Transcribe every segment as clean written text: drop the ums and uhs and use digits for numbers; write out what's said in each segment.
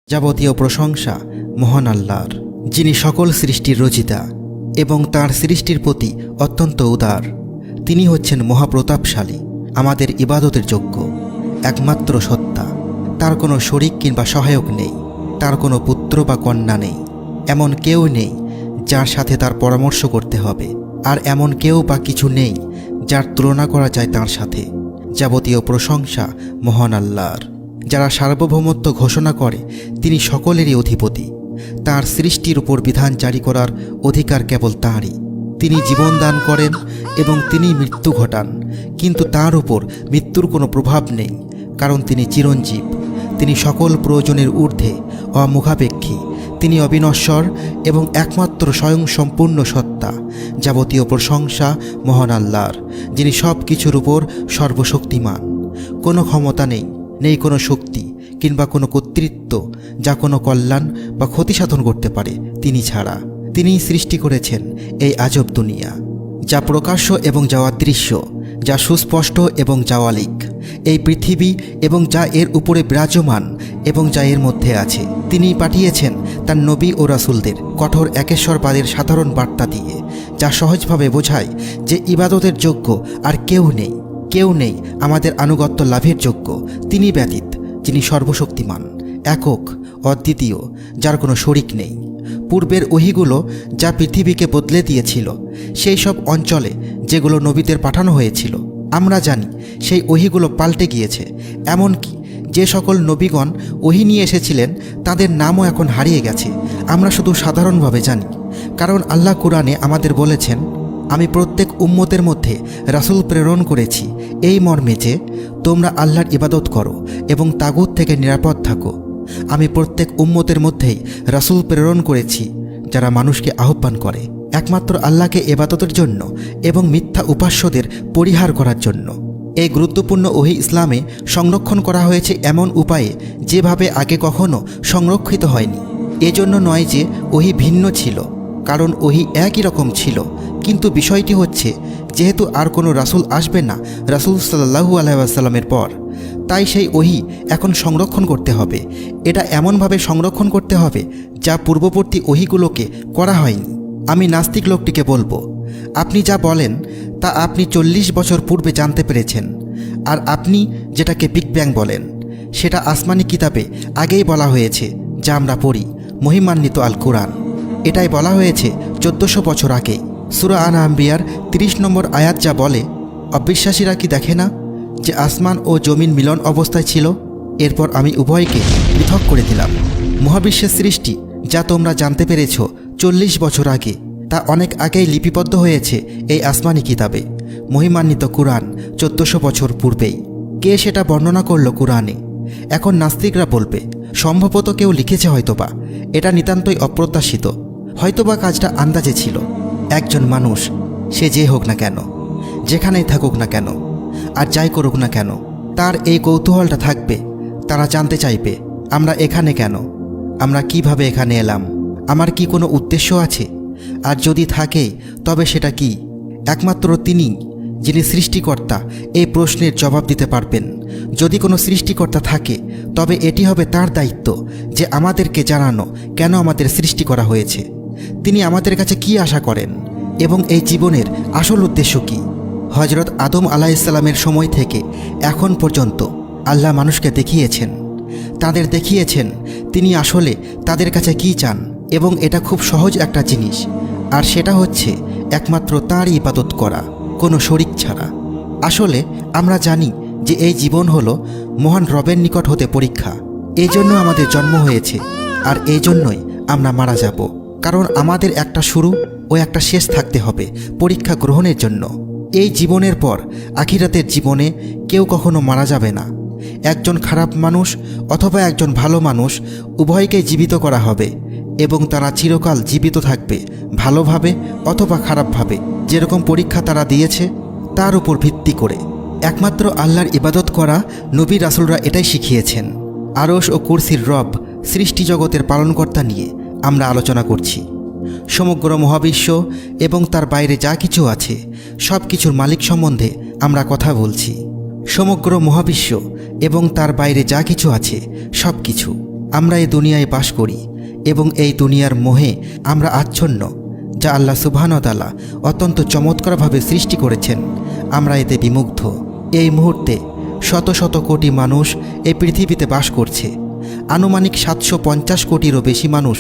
যাবতীয় প্রশংসা মহান আল্লাহর, যিনি সকল সৃষ্টির রচিতা এবং তার সৃষ্টির প্রতি অত্যন্ত উদার। তিনি হচ্ছেন মহাপ্রতাপশালী, আমাদের ইবাদতের যোগ্য, একমাত্র সত্তা। তার কোনো শরিক কিংবা সহায়ক নেই, তার কোনো পুত্র বা কন্যা নেই। এমন কেউ নেই যার সাথে তার পরামর্শ করতে হবে, আর এমন কেউ বা কিছু নেই যার তুলনা করা যায় তার সাথে। যাবতীয় প্রশংসা মহান আল্লাহর, যারা সার্বভৌমত্ব ঘোষণা করে তিনি সকলেরই অধিপতি। তার সৃষ্টির উপর বিধান জারি করার অধিকার কেবল তাঁরই। তিনি জীবন দান করেন এবং তিনি মৃত্যু ঘটান, কিন্তু তার উপর মৃত্যুর কোনো প্রভাব নেই, কারণ তিনি চিরঞ্জীব। তিনি সকল প্রয়োজনের ঊর্ধ্বে, অমুখাপেক্ষী। তিনি অবিনশ্বর এবং একমাত্র স্বয়ংসম্পূর্ণ সত্তা। যাবতীয় প্রশংসা মহান আল্লাহর, যিনি সব কিছুর উপর সর্বশক্তিমান। কোনো ক্ষমতা নেই, নেই কোনো শক্তি কিংবা কোনো কর্তৃত্ব যা কোনো কল্যাণ বা ক্ষতি সাধন করতে পারে তিনি ছাড়া। তিনিই সৃষ্টি করেছেন এই আজব দুনিয়া, যা প্রকাশ্য এবং যা অদৃশ্য, যা সুস্পষ্ট এবং যা অলিক, এই পৃথিবী এবং যা এর উপরে বিরাজমান এবং যা এর মধ্যে আছে। তিনি পাঠিয়েছেন তার নবী ও রাসূলদের কঠোর একেশ্বরবাদের সাধারণ বার্তা দিয়ে, যা সহজভাবে বোঝায় যে ইবাদতের যোগ্য আর কেউ নেই। কেউ নেই আমাদের আনুগত্য লাভের যোগ্য তিনি ব্যতীত, যিনি সর্বশক্তিমান, একক, অদ্বিতীয়, যার কোনো শরিক নেই। পূর্বের ওহীগুলো যা পৃথিবীকে বদলে দিয়েছিল, সেই সব অঞ্চলে যেগুলো নবীদের পাঠানো হয়েছিল, আমরা জানি সেই ওহীগুলো পাল্টে গিয়েছে। এমনকি যে সকল নবীগণ ওহী নিয়ে এসেছিলেন তাদের নামও এখন হারিয়ে গেছে। আমরা শুধু সাধারণভাবে জানি, কারণ আল্লাহ কুরআনে আমাদের বলেছেন, আমি প্রত্যেক উম্মতের মধ্যে রাসূল প্রেরণ করেছি এই মর্মে যে তোমরা আল্লাহর ইবাদত করো এবং তাগুত থেকে নিরাপদ থাকো। আমি প্রত্যেক উম্মতের মধ্যেই রাসূল প্রেরণ করেছি যারা মানুষকে আহ্বান করে একমাত্র আল্লাহকে ইবাদতের জন্য এবং মিথ্যা উপাস্যদের পরিহার করার জন্য। এই গুরুত্বপূর্ণ ওহী ইসলামে সংরক্ষণ করা হয়েছে এমন উপায়ে যেভাবে আগে কখনো সংরক্ষিত হয়নি। এজন্য নয় যে ওহী ভিন্ন ছিল, কারণ ওহী একই রকম ছিল, কিন্তু বিষয়টি হচ্ছে যেহেতু আর কোনো রাসূল আসবে না রাসূল সাল্লাল্লাহু আলাইহি ওয়াসাল্লামের পর, তাই সেই ওহী এখন সংরক্ষণ করতে হবে। এটা এমনভাবে সংরক্ষণ করতে হবে যা পূর্ববর্তী ওহীগুলোকে করা হয়নি। আমি নাস্তিক লোকটিকে বলবো, আপনি যা বলেন তা আপনি 40 বছর পূর্বে জানতে পেরেছেন, আর আপনি যেটাকে বিগ ব্যাং বলেন সেটা আসমানি কিতাবে আগেই বলা হয়েছে, যা আমরা পড়ি, মহিমান্বিত আল কুরআন। এটাই বলা হয়েছে 1400 বছর আগেই। সূরা আন-নাবিয়ার 30 নম্বর আয়াত যা বলে, অবিশ্বাসীরা কি দেখে না যে আসমান ও জমিন মিলন অবস্থায় ছিল, এরপর আমি উভয়কে পৃথক করে দিলাম। মহাবিশ্বের সৃষ্টি যা তোমরা জানতে পেরেছ 40 বছর আগে, তা অনেক আগেই লিপিবদ্ধ হয়েছে এই আসমানি কিতাবে, মহিমান্বিত কুরআন 1400 বছর পূর্বেই। কে সেটা বর্ণনা করলো কুরআনে? এখন নাস্তিকরা বলবে, সম্ভবত কেউ লিখেছে হয়তোবা, এটা নিতান্তই অপ্রত্যাশিত, হয়তোবা কাজটা আন্দাজে ছিল। একজন মানুষ, সে যে হোক না কেন, যেখানেই থাকুক না কেন, আর যাই করুক না কেন, তার এই কৌতূহলটা থাকবে। তারা জানতে চাইবে, আমরা এখানে কেন, আমরা কিভাবে এখানে এলাম, আমার কি কোনো উদ্দেশ্য আছে, আর যদি থাকে তবে সেটা কি? একমাত্র তিনি, যিনি সৃষ্টিকর্তা, এই প্রশ্নের জবাব দিতে পারবেন। যদি কোনো সৃষ্টিকর্তা থাকে তবে এটি হবে তার দায়িত্ব যে আমাদেরকে জানানো কেন আমাদের সৃষ্টি করা হয়েছে, তিনি আমাদের কাছে কি আশা করেন এবং এই জীবনের আসল উদ্দেশ্য কি। হযরত আদম আলাইহিসসালামের সময় থেকে এখন পর্যন্ত আল্লাহ মানুষকে দেখিয়েছেন, তাদের দেখিয়েছেন তিনি আসলে তাদের কাছে কি চান, এবং এটা খুব সহজ একটা জিনিস, আর সেটা হচ্ছে একমাত্র তাঁরই ইবাদত করা, কোনো শরিক ছাড়া। আসলে আমরা জানি যে এই জীবন হলো মহান রবের নিকট হতে পরীক্ষা। এই জন্য আমাদের জন্ম হয়েছে, আর এই জন্যই আমরা মারা যাব, কারণ আমাদের একটা শুরু ও একটা শেষ থাকতে হবে পরীক্ষা গ্রহণের জন্য। এই জীবনের পর আখিরাতের জীবনে কেউ কখনো মারা যাবে না। একজন খারাপ মানুষ অথবা একজন ভালো মানুষ, উভয়কে জীবিত করা হবে এবং তারা চিরকাল জীবিত থাকবে, ভালোভাবে অথবা খারাপভাবে। যেরকম পরীক্ষা তারা দিয়েছে তার উপর ভিত্তি করে। একমাত্র আল্লাহর ইবাদত করা নবী রাসূলরা এটাই শিখিয়েছেন। আরশ ও কুরসির রব, সৃষ্টি জগতের পালনকর্তা নিয়ে আমরা আলোচনা করছি। সমগ্র মহাবিশ্ব এবং তার বাইরে যা কিছু আছে সব কিছুর মালিক সম্বন্ধে আমরা কথা বলছি। সমগ্র মহাবিশ্ব এবং তার বাইরে যা কিছু আছে সব কিছু। আমরা এই দুনিয়ায় বাস করি এবং এই দুনিয়ার মোহে আমরা আচ্ছন্ন, যা আল্লাহ সুবহানাহু ওয়া তাআলা অত্যন্ত চমৎকারভাবে সৃষ্টি করেছেন। আমরা এতে বিমুগ্ধ। এই মুহূর্তে শত শত কোটি মানুষ এই পৃথিবীতে বাস করছে। আনুমানিক 750 কোটিরও বেশি মানুষ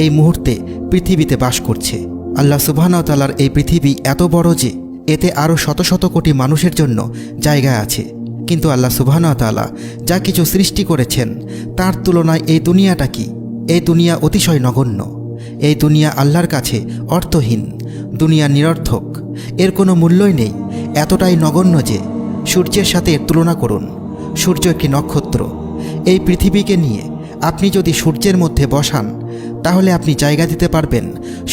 এই মুহূর্তে পৃথিবীতে বাস করছে। আল্লাহ সুবহানাহু ওয়া তাআলার এই পৃথিবী এত বড় যে এতে আরও শত শত কোটি মানুষের জন্য জায়গা আছে। কিন্তু আল্লাহ সুবহানাহু ওয়া তাআলা যা কিছু সৃষ্টি করেছেন তার তুলনায় এই দুনিয়াটা কি? এই দুনিয়া অতিশয় নগণ্য। এই দুনিয়া আল্লাহর কাছে অর্থহীন, দুনিয়া নিরর্থক, এর কোনো মূল্যই নেই। এতটাই নগণ্য যে সূর্যের সাথে এর তুলনা করুন। সূর্য একটি নক্ষত্র। এই পৃথিবীকে নিয়ে আপনি যদি সূর্যের মধ্যে বসান তাহলে আপনি জায়গা দিতে পারবেন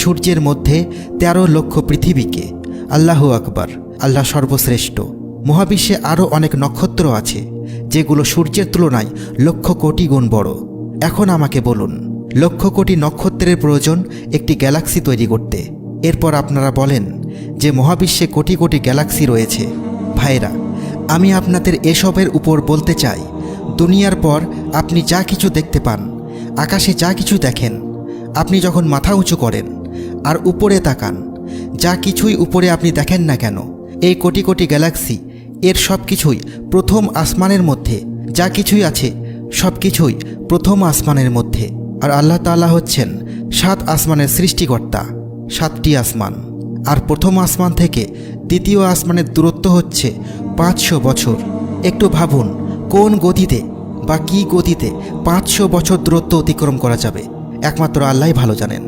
সূর্যের মধ্যে 13 লক্ষ পৃথিবীকে। আল্লাহু আকবার, আল্লাহ সর্বশ্রেষ্ঠ। মহাবিশ্বে আরও অনেক নক্ষত্র আছে যেগুলো সূর্যের তুলনায় লক্ষ কোটি গুণ বড়। এখন আমাকে বলুন, লক্ষ কোটি নক্ষত্রের প্রয়োজন একটি গ্যালাক্সি তৈরি করতে। এরপর আপনারা বলেন যে মহাবিশ্বে কোটি কোটি গ্যালাক্সি রয়েছে। ভাইরা, আমি আপনাদের এসবের উপর বলতে চাই, দুনিয়ার পর আপনি যা কিছু দেখতে পান, আকাশে যা কিছু দেখেন, আপনি যখন মাথা উঁচু করেন আর উপরে তাকান, যা কিছুই উপরে আপনি দেখেন না কেন, এই কোটি কোটি গ্যালাক্সি এর সব কিছুই প্রথম আসমানের মধ্যে। যা কিছুই আছে সব কিছুই প্রথম আসমানের মধ্যে। আর আল্লাহ তাআলা হচ্ছেন 7 আসমানের সৃষ্টিকর্তা। 7টি আসমান। আর প্রথম আসমান থেকে দ্বিতীয় আসমানের দূরত্ব হচ্ছে 500 বছর। একটু ভাবুন, কোন গতিতে বা কী গতিতে 500 বছর দূরত্ব অতিক্রম করা যাবে? একমাত্র আল্লাহই ভালো জানেন।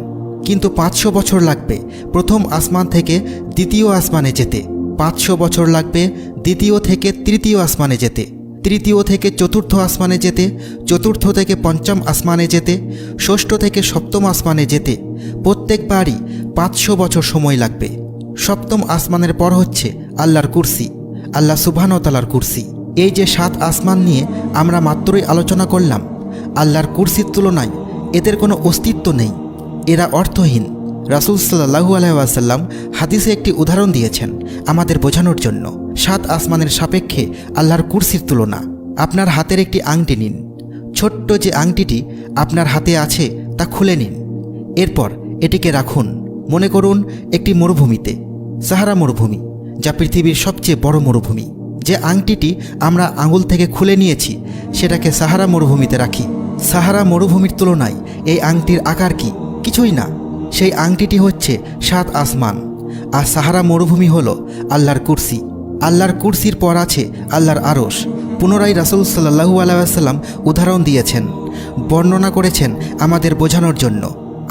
কিন্তু 500 বছর লাগবে প্রথম আসমান থেকে দ্বিতীয় আসমানে যেতে। 500 বছর লাগবে দ্বিতীয় থেকে তৃতীয় আসমানে যেতে, তৃতীয় থেকে চতুর্থ আসমানে যেতে, চতুর্থ থেকে পঞ্চম আসমানে যেতে, ষষ্ঠ থেকে সপ্তম আসমানে যেতে। প্রত্যেকবারই 500 বছর সময় লাগবে। সপ্তম আসমানের পর হচ্ছে আল্লাহর কুরসি, আল্লাহ সুবহানাহু ওয়া তাআলার কুরসি। এই যে 7 আসমান নিয়ে আমরা মাত্রই আলোচনা করলাম, আল্লাহর কুরসির তুলনায় এদের কোনো অস্তিত্ব নেই। এরা অর্থহীন। রাসূল সাল্লাল্লাহু আলাইহি ওয়াসাল্লাম হাদিসে একটি উদাহরণ দিয়েছেন আমাদের বোঝানোর জন্য। 7 আসমানের সাপেক্ষে আল্লাহর কুরসির তুলনা। আপনার হাতের একটি আংটি নিন। ছোট্ট যে আংটিটি আপনার হাতে আছে তা খুলে নিন। এরপর এটিকে রাখুন, মনে করুন একটি মরুভূমিতে, সাহারা মরুভূমি, যা পৃথিবীর সবচেয়ে বড় মরুভূমি। যে আংটিটি আমরা আঙুল থেকে খুলে নিয়েছি সেটাকে সাহারা মরুভূমিতে রাখি। সাহারা মরুভূমির তুলনায় এই আংটির আকার কি? কিছুই না। সেই আংটিটি হচ্ছে 7 আসমান। আর সাহারা মরুভূমি হলো আল্লাহর কুরসি। আল্লাহর কুরসির পর আছে আল্লাহর আরশ। পুনরায় রাসূল সাল্লাল্লাহু আলাইহি ওয়াসাল্লাম উদাহরণ দিয়েছেন, বর্ণনা করেছেন আমাদের বোঝানোর জন্য।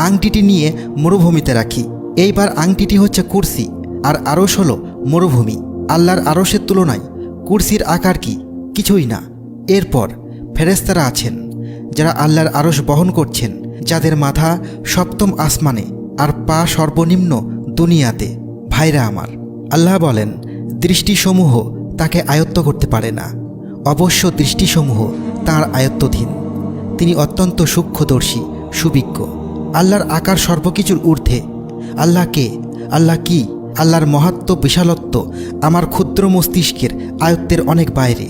আংটিটি নিয়ে মরুভূমিতে রাখি। এইবার আংটিটি হচ্ছে কুরসি আর আরশ হলো মরুভূমি। আল্লাহর আরশের তুলনায় কুরসির আকার কি? কিছুই না। এরপর ফেরেশতারা আছেন যারা আল্লাহর আরশ বহন করছেন, যাদের মাথা সপ্তম আসমানে আর পা সর্বনিম্ন দুনিয়াতে। ভাইরা আমার, আল্লাহ বলেন দৃষ্টিসমূহ তাকে আয়ত্ত করতে পারে না। অবশ্য দৃষ্টিসমূহ তাঁর আয়ত্তধীন। তিনি অত্যন্ত সূক্ষ্মদর্শী, সুবিজ্ঞ। আল্লাহর আকার সর্বকিছুর ঊর্ধ্বে। আল্লাহ কে? আল্লাহ কি? আল্লাহর মহাত্ম বিশালত্ব আমার ক্ষুদ্র মস্তিষ্কের আয়ত্তের অনেক বাইরে।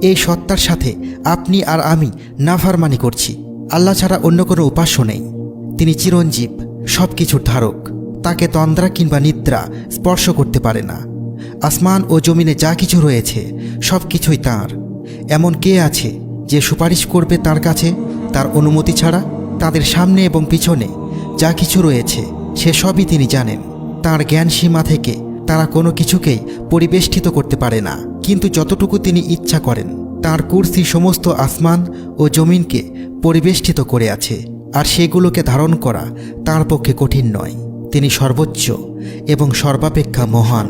এই সত্তার সাথে আপনি আর আমি নাফরমানি করছি। আল্লাহ ছাড়া অন্য কোনো উপাস্য নেই। তিনি চিরঞ্জীব, সব কিছুর ধারক। তাকে তন্দ্রা কিংবা নিদ্রা স্পর্শ করতে পারে না। আসমান ও জমিনে যা কিছু রয়েছে সব কিছুই তাঁর। এমন কে আছে যে সুপারিশ করবে তার কাছে তার অনুমতি ছাড়া? তাদের সামনে এবং পিছনে যা কিছু রয়েছে সে সবই তিনি জানেন। তাঁর জ্ঞান সীমা থেকে তারা কোনো কিছুকেই পরিবেষ্টিত করতে পারে না। কিন্তু যতটুকু তিনি ইচ্ছা করেন, তাঁর কুরসি সমস্ত আসমান ও জমিনকে পরিবেষ্টিত করে আছে, আর সেগুলোকে ধারণ করা তাঁর পক্ষে কঠিন নয়। তিনি সর্বোচ্চ এবং সর্বাপেক্ষা মহান।